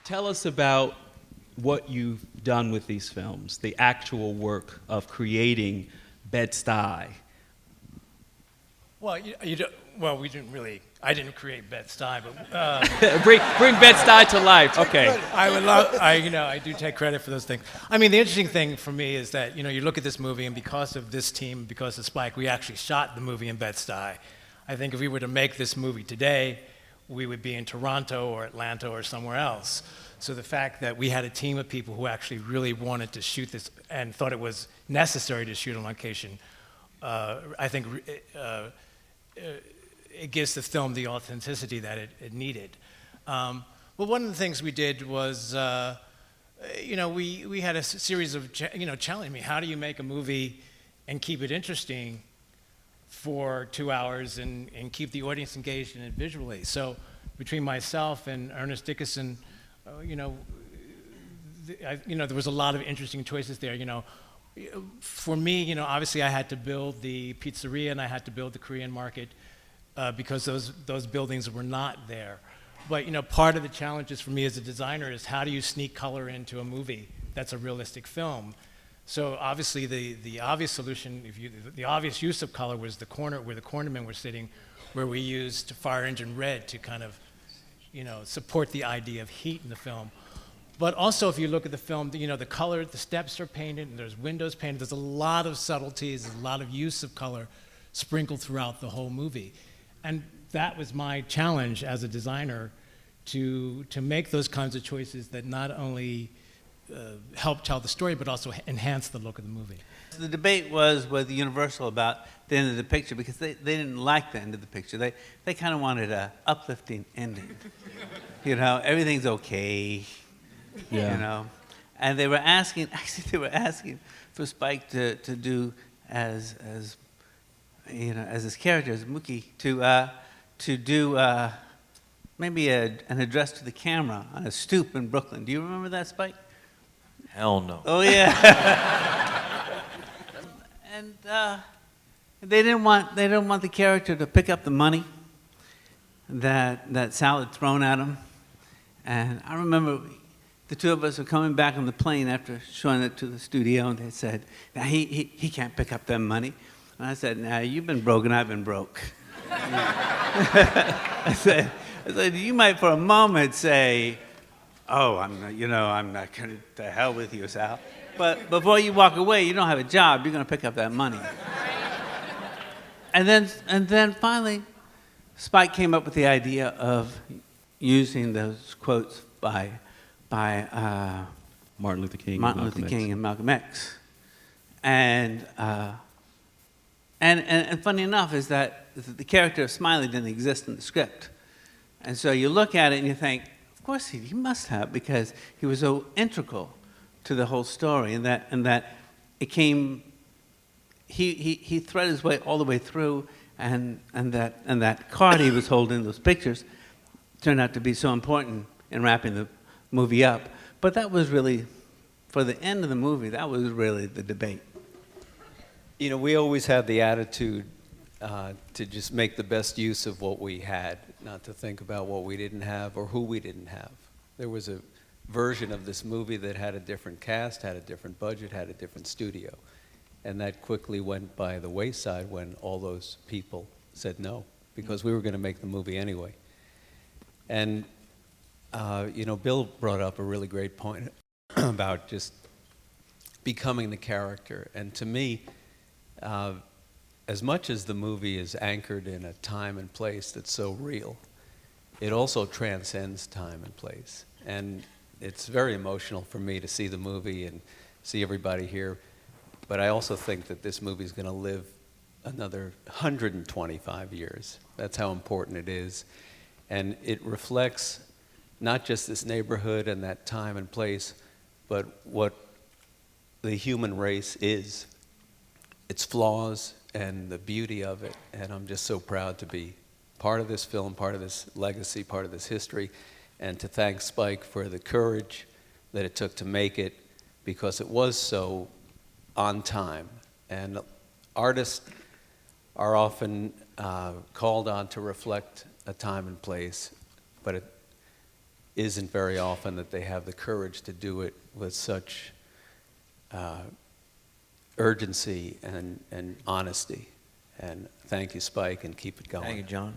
Tell us about what you've done with these films, the actual work of creating Bed-Stuy. Well, well, we didn't really. I didn't create Bed-Stuy, but bring Bed-Stuy to life. Okay. I would love. I do take credit for those things. I mean, the interesting thing for me is that you look at this movie, and because of this team, because of Spike, we actually shot the movie in Bed-Stuy. I think if we were to make this movie today, we would be in Toronto or Atlanta or somewhere else. So the fact that we had a team of people who actually really wanted to shoot this and thought it was necessary to shoot on location, I think it gives the film the authenticity that it needed. But one of the things we did was, we had a series of, challenging me. How do you make a movie and keep it interesting for 2 hours and keep the audience engaged in it visually? So between myself and Ernest Dickinson, there was a lot of interesting choices there. For me, obviously I had to build the pizzeria and I had to build the Korean market because those buildings were not there. But part of the challenges for me as a designer is how do you sneak color into a movie that's a realistic film? So obviously the obvious solution, the obvious use of color was the corner where the cornermen were sitting, where we used fire engine red to kind of support the idea of heat in the film. But also, if you look at the film, the color, the steps are painted, and there's windows painted. There's a lot of subtleties, there's a lot of use of color sprinkled throughout the whole movie. And that was my challenge as a designer, to make those kinds of choices that not only help tell the story, but also enhance the look of the movie. The debate was with Universal about the end of the picture because they didn't like the end of the picture. They kind of wanted an uplifting ending. Everything's okay. Yeah. And they were asking for Spike to do as his character, as Mookie, to do maybe an address to the camera on a stoop in Brooklyn. Do you remember that, Spike? Hell no. Oh yeah. And they didn't want the character to pick up the money that Sal had thrown at him. And I remember the two of us were coming back on the plane after showing it to the studio, and they said, "Now he can't pick up that money." And I said, "Now you've been broke and I've been broke." I said, you might for a moment say, "Oh, I'm not going to hell with you, Sal." But before you walk away, you don't have a job. You're going to pick up that money. And then finally, Spike came up with the idea of using those quotes by Martin Luther King and Malcolm X. And funny enough is that the character of Smiley didn't exist in the script. And so you look at it and you think, of course he must have, because he was so integral to the whole story, and that it came. He threaded his way all the way through, and that card he was holding, those pictures, turned out to be so important in wrapping the movie up. But that was really, for the end of the movie, that was really the debate. We always had the attitude to just make the best use of what we had, not to think about what we didn't have or who we didn't have. There was a version of this movie that had a different cast, had a different budget, had a different studio. And that quickly went by the wayside when all those people said no, because we were going to make the movie anyway. And, Bill brought up a really great point about just becoming the character. And to me, as much as the movie is anchored in a time and place that's so real, it also transcends time and place. And it's very emotional for me to see the movie and see everybody here. But I also think that this movie is going to live another 125 years. That's how important it is. And it reflects not just this neighborhood and that time and place, but what the human race is, its flaws and the beauty of it. And I'm just so proud to be part of this film, part of this legacy, part of this history, and to thank Spike for the courage that it took to make it, because it was so on time. And artists are often called on to reflect a time and place, but isn't very often that they have the courage to do it with such urgency and honesty. And thank you, Spike, and keep it going. Thank you, John.